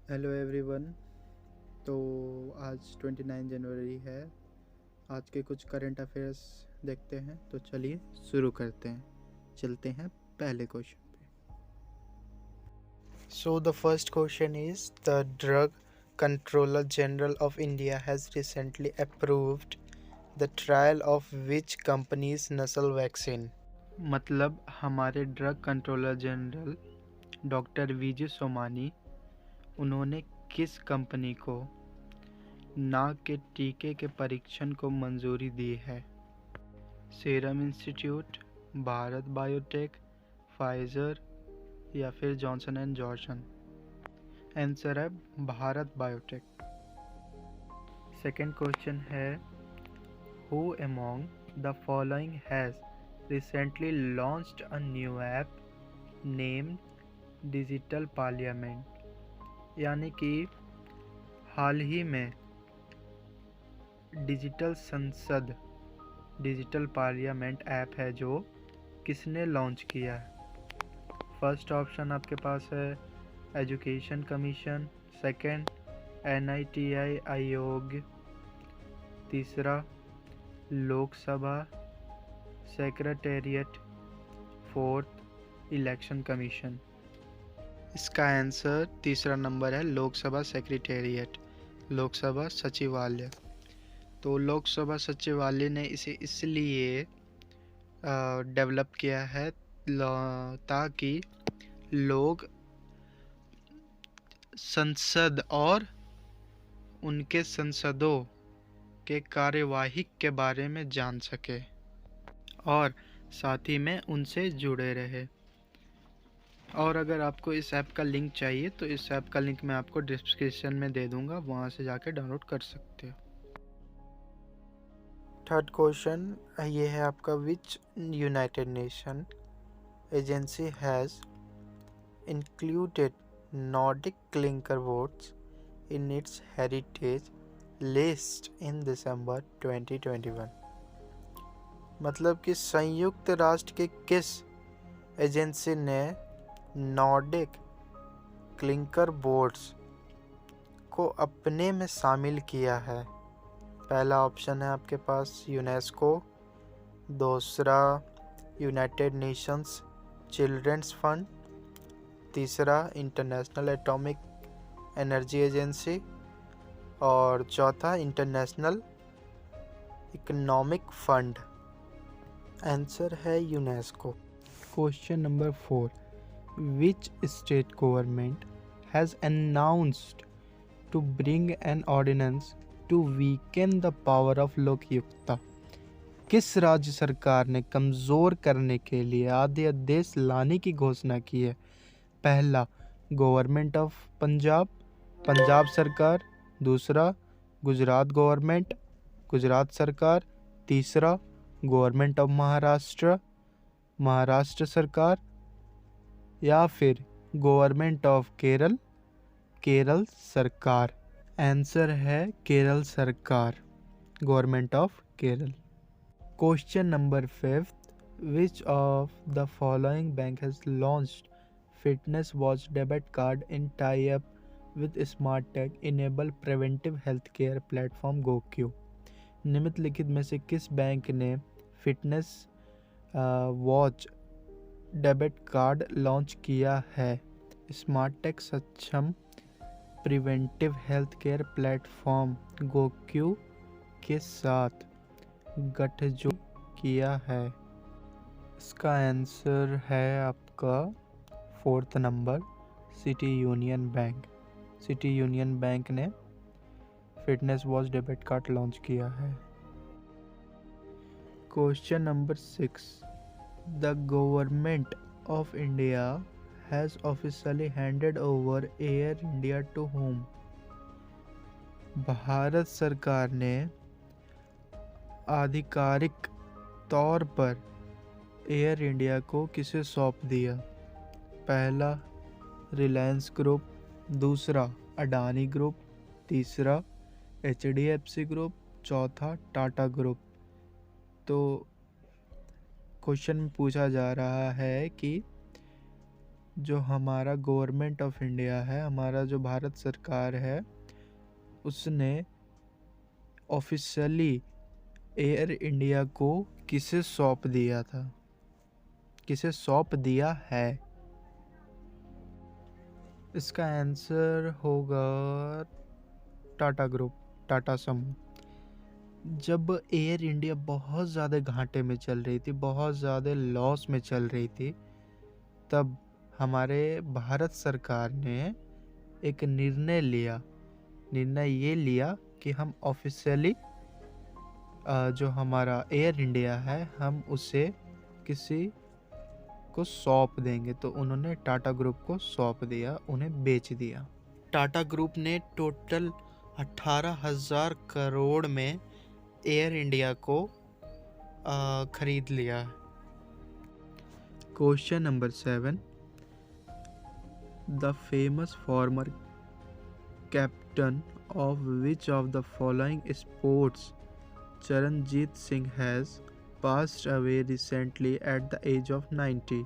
Hello everyone. तो आज 29 जनवरी है। आज के कुछ करंट अफेयर्स देखते हैं। तो चलिए शुरू करते हैं। चलते हैं पहले क्वेश्चन पे। So the first question is the drug controller general of India has recently approved the trial of which companies नस्ल वैक्सीन। मतलब हमारे ड्रग कंट्रोलर जनरल डॉक्टर वीजे सोमानी उन्होंने किस कंपनी को नाक के टीके के परीक्षण को मंजूरी दी है? Serum institute, Bharat biotech, Pfizer या फिर जॉनसन एंड जॉनसन? आंसर है भारत बायोटेक। सेकेंड क्वेश्चन है who among the following has recently launched a new app named digital parliament? यानी कि हाल ही में डिजिटल संसद डिजिटल पार्लियामेंट ऐप है जो किसने लॉन्च किया है? फर्स्ट ऑप्शन आपके पास है एजुकेशन कमीशन, सेकंड NITI आयोग, तीसरा Lok Sabha secretariat, fourth election commission. इसका आंसर तीसरा नंबर है लोकसभा सेक्रेटेरिएट, लोकसभा सचिवालय। तो लोकसभा सचिवालय ने इसे इसलिए डेवलप किया है ताकि लोग संसद और उनके संसदों के कार्यवाही के बारे में जान सके और साथ ही में उनसे जुड़े रहे। और अगर आपको इस ऐप का लिंक चाहिए तो इस ऐप का लिंक मैं आपको डिस्क्रिप्शन में दे दूंगा, वहाँ से जाके डाउनलोड कर सकते हो। थर्ड क्वेश्चन ये है आपका which United Nation agency has included Nordic clinker boards in its heritage list in December 2021। मतलब कि संयुक्त राष्ट्र के किस एजेंसी ने नॉर्डिक क्लिंकर बोर्ड्स को अपने में शामिल किया है? पहला ऑप्शन है आपके पास यूनेस्को, दूसरा यूनाइटेड नेशंस चिल्ड्रंस फंड, तीसरा इंटरनेशनल एटॉमिक एनर्जी एजेंसी और चौथा इंटरनेशनल इकोनॉमिक फंड। आंसर है UNESCO. Question number 4 which state government has announced to bring an ordinance to weaken the power of Lokayukta? किस राज्य सरकार ने कमज़ोर करने के लिए अध्यादेश लाने की घोषणा की है? पहला गवर्नमेंट ऑफ पंजाब, पंजाब सरकार, दूसरा गुजरात गवर्नमेंट, गुजरात सरकार, तीसरा गवर्नमेंट ऑफ महाराष्ट्र, महाराष्ट्र सरकार या फिर गवर्नमेंट ऑफ केरल, केरल सरकार। आंसर है केरल सरकार, government of Kerala. Question number 5 which of the following bank has launched fitness watch debit card in tie up with smart tech enable preventive health care platform GOQii? निम्नलिखित में से किस बैंक ने fitness watch debit card launch किया है smart tech सक्षम preventive health care platform GOQii के साथ गठजोड़ किया है? इसका आंसर है आपका fourth number city union bank. City union bank ने fitness watch debit card launch किया है। Question number 6 the government of India has officially handed over Air India to whom? भारत सरकार ने आधिकारिक तौर पर एयर इंडिया को किसे सौंप दिया? पहला रिलायंस ग्रुप, दूसरा अडानी ग्रुप, तीसरा HDFC ग्रुप, चौथा टाटा ग्रुप। तो क्वेश्चन में पूछा जा रहा है कि जो हमारा गवर्नमेंट ऑफ इंडिया है, हमारा जो भारत सरकार है, उसने ऑफिशियली एयर इंडिया को किसे सौंप दिया था, किसे सौंप दिया है? इसका आंसर होगा टाटा ग्रुप, टाटा समूह। जब एयर इंडिया बहुत ज़्यादा घाटे में चल रही थी, बहुत ज़्यादा लॉस में चल रही थी, तब हमारे भारत सरकार ने एक निर्णय ये लिया कि हम ऑफिशियली जो हमारा एयर इंडिया है, हम उसे किसी को सौंप देंगे। तो उन्होंने टाटा ग्रुप को सौंप दिया, उन्हें बेच दिया। टाटा ग्रुप ने टोटल 18,000 करोड़ में एयर इंडिया को खरीद लिया है। Question number 7, the famous former captain of which of the following sports Charanjit Singh has passed away recently at the age of 90?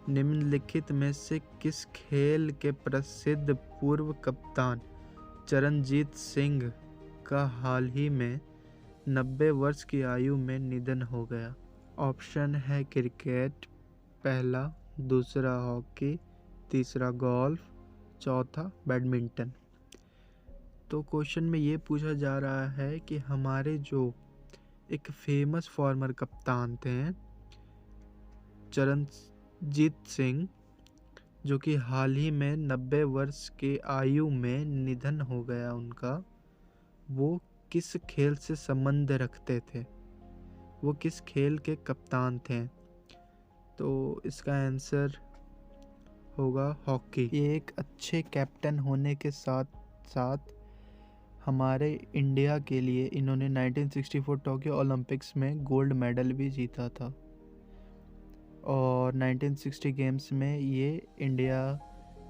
निम्नलिखित में से किस खेल के प्रसिद्ध पूर्व कप्तान चरणजीत सिंह का हाल ही में 90 वर्ष की आयु में निधन हो गया? ऑप्शन है क्रिकेट, पहला, दूसरा हॉकी, तीसरा गोल्फ, चौथा बैडमिंटन। तो क्वेश्चन में ये पूछा जा रहा है कि हमारे जो एक फेमस फॉर्मर कप्तान थे चरणजीत सिंह, जो कि हाल ही में 90 वर्ष की आयु में निधन हो गया उनका, वो किस खेल से संबंध रखते थे, वो किस खेल के कप्तान थे? तो इसका आंसर होगा हॉकी। ये एक अच्छे कैप्टन होने के साथ साथ हमारे इंडिया के लिए इन्होंने 1964 टोक्यो ओलंपिक्स में गोल्ड मेडल भी जीता था, और 1960 गेम्स में ये इंडिया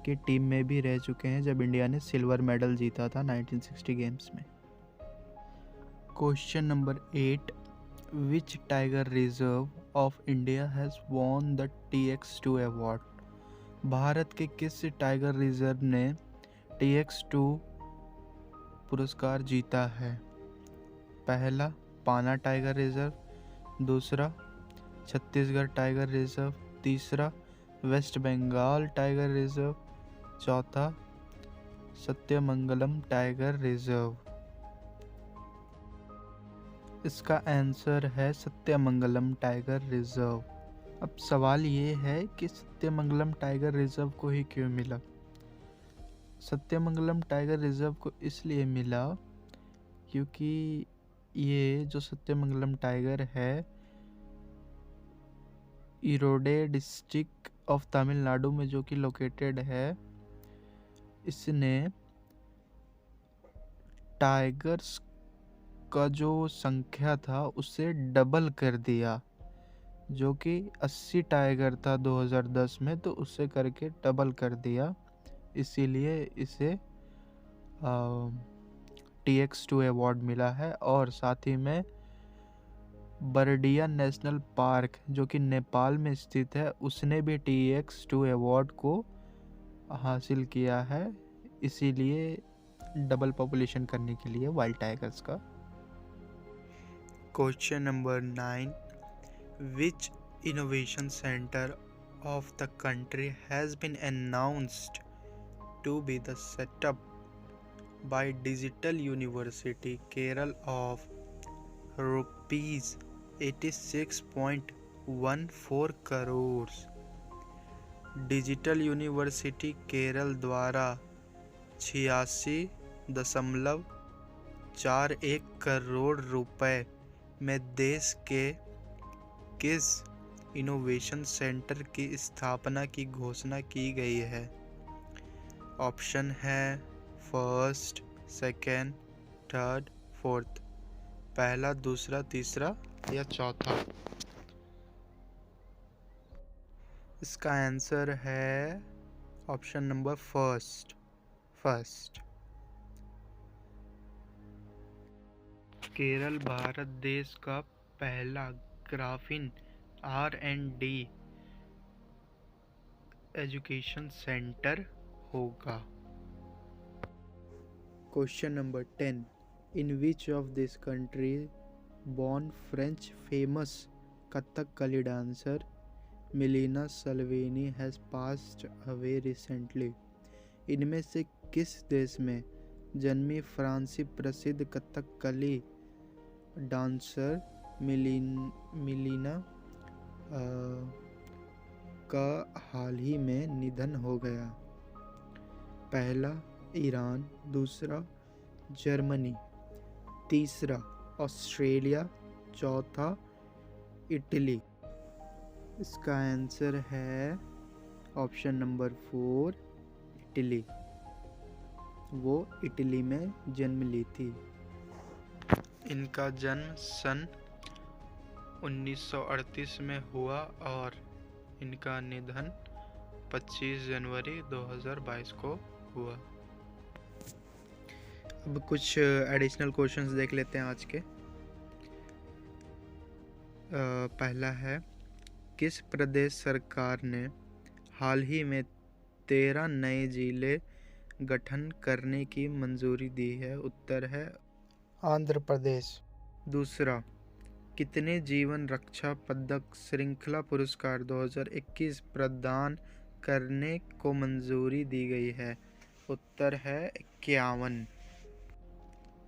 की टीम में भी रह चुके हैं जब इंडिया ने सिल्वर मेडल जीता था 1960 गेम्स में। Question number 8, which tiger reserve of India has won the TX2 award? Bharat के किस टाइगर रिजर्व ने TX2 पुरस्कार जीता है? पहला, पाना टाइगर रिजर्व, दूसरा, छत्तीसगढ़ टाइगर रिजर्व, तीसरा, वेस्ट बंगाल टाइगर रिजर्व, चौथा, सत्यमंगलम टाइगर रिजर्व। इसका आंसर है सत्यमंगलम टाइगर रिजर्व। अब सवाल ये है कि सत्यमंगलम टाइगर रिजर्व को ही क्यों मिला? सत्यमंगलम टाइगर रिजर्व को इसलिए मिला क्योंकि ये जो सत्यमंगलम टाइगर है, इरोडे डिस्ट्रिक्ट ऑफ तमिलनाडु में जो कि लोकेटेड है, इसने टाइगर्स का जो संख्या था उसे डबल कर दिया। जो कि 80 टाइगर था 2010 में, तो उससे करके डबल कर दिया, इसीलिए इसे TX2 अवार्ड मिला है। और साथ ही में बरडिया नेशनल पार्क जो कि नेपाल में स्थित है, उसने भी TX2 अवार्ड को हासिल किया है, इसीलिए डबल पॉपुलेशन करने के लिए वाइल्ड टाइगर्स का। Question number 9, which innovation center of the country has been announced to be the setup by Digital University Kerala of rupees 86.14 crores? Digital university Kerala द्वारा 86.41 करोड़ रुपए में देश के किस इनोवेशन सेंटर की स्थापना की घोषणा की गई है? ऑप्शन है फर्स्ट, सेकेंड, थर्ड, फोर्थ। पहला, दूसरा, तीसरा या चौथा? इसका आंसर है option number first. Kerala Bharat देश का पहला ग्राफीन R&D एजुकेशन सेंटर होगा? Question number 10, in which of this country born French famous Kathakali dancer Milena Salvini has passed away recently. इनमें से किस देश में जन्मी फ्रांसी प्रसिद्ध कथकली डांसर मिलीना का हाल ही में निधन हो गया? पहला ईरान, दूसरा जर्मनी, तीसरा ऑस्ट्रेलिया, चौथा इटली। इसका आंसर है ऑप्शन नंबर 4, इटली। वो इटली में जन्म ली थी। इनका जन्म सन 1938 में हुआ और इनका निधन 25 जनवरी 2022 को हुआ। अब कुछ एडिशनल क्वेश्चंस देख लेते हैं आज के। पहला है, किस प्रदेश सरकार ने हाल ही में 13 नए जिले गठन करने की मंजूरी दी है? उत्तर है आंध्र प्रदेश। दूसरा, कितने जीवन रक्षा पदक श्रृंखला पुरस्कार 2021 प्रदान करने को मंजूरी दी गई है? उत्तर है 51।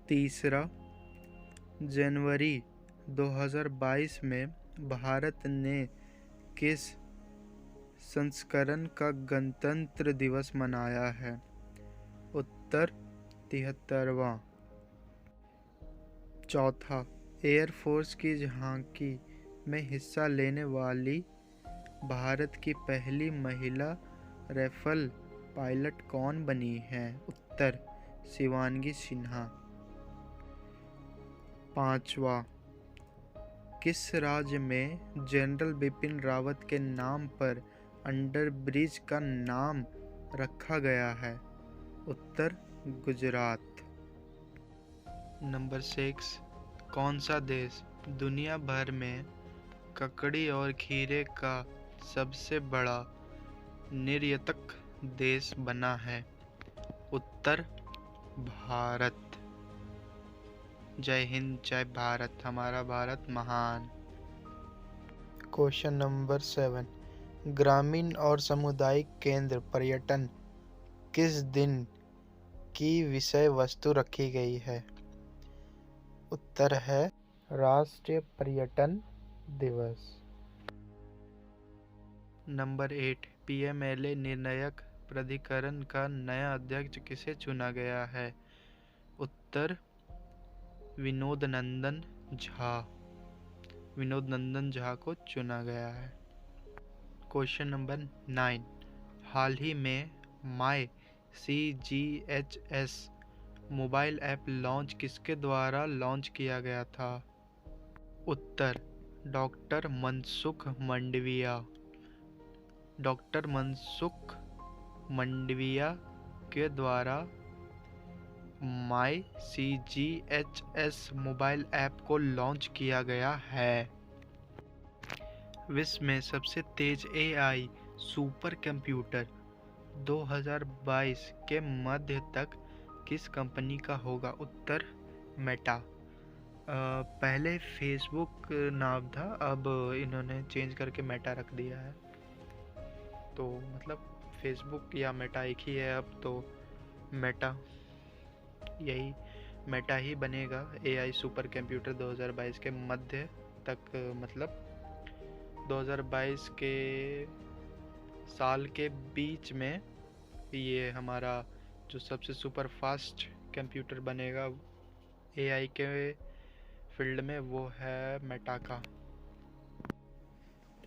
तीसरा, जनवरी 2022 में भारत ने किस संस्करण का गणतंत्र दिवस मनाया है? उत्तर 73वां। चौथा, एयरफोर्स की झांकी में हिस्सा लेने वाली भारत की पहली महिला राइफल पायलट कौन बनी है? उत्तर शिवांगी सिन्हा। पांचवा, किस राज्य में जनरल बिपिन रावत के नाम पर अंडर ब्रिज का नाम रखा गया है? उत्तर गुजरात। नंबर 6, कौन सा देश दुनिया भर में ककड़ी और खीरे का सबसे बड़ा निर्यातक देश बना है? उत्तर भारत। जय हिंद, जय भारत, हमारा भारत महान। क्वेश्चन नंबर 7, ग्रामीण और सामुदायिक केंद्र पर्यटन किस दिन की विषय वस्तु रखी गई है? उत्तर है राष्ट्रीय पर्यटन दिवस। नंबर 8, पीएमएलए निर्णायक प्राधिकरण का नया अध्यक्ष किसे चुना गया है? उत्तर विनोद नंदन झा को चुना गया है। क्वेश्चन नंबर 9, हाल ही में माई CGHS मोबाइल ऐप लॉन्च किसके द्वारा लॉन्च किया गया था? उत्तर डॉक्टर मनसुख मंडविया के द्वारा माई CGHS मोबाइल ऐप को लॉन्च किया गया है। विश्व में सबसे तेज AI सुपर कंप्यूटर 2022 के मध्य तक किस कंपनी का होगा? उत्तर मेटा। पहले फेसबुक नाम था, अब इन्होंने चेंज करके मेटा रख दिया है। तो मतलब फेसबुक या मेटा एक ही है अब, तो मेटा ही बनेगा। AI सुपर कंप्यूटर 2022 के मध्य तक, मतलब 2022 के साल के बीच में ये हमारा जो सबसे सुपर फास्ट कंप्यूटर बनेगा AI के फील्ड में, वो है मेटा का।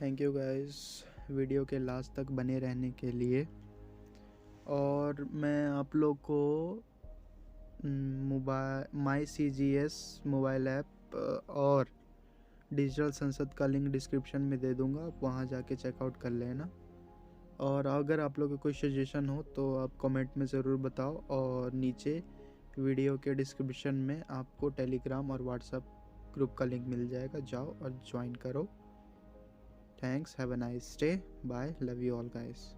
थैंक यू गाइस वीडियो के लास्ट तक बने रहने के लिए। और मैं आप लोग को माई CGS मोबाइल ऐप और डिजिटल संसद का लिंक डिस्क्रिप्शन में दे दूंगा, आप वहाँ जाके चेकआउट कर लेना। और अगर आप लोग को कोई सजेशन हो तो आप कमेंट में ज़रूर बताओ, और नीचे वीडियो के डिस्क्रिप्शन में आपको टेलीग्राम और व्हाट्सएप ग्रुप का लिंक मिल जाएगा, जाओ और ज्वाइन करो। Thanks, have a nice day, bye, love you all guys.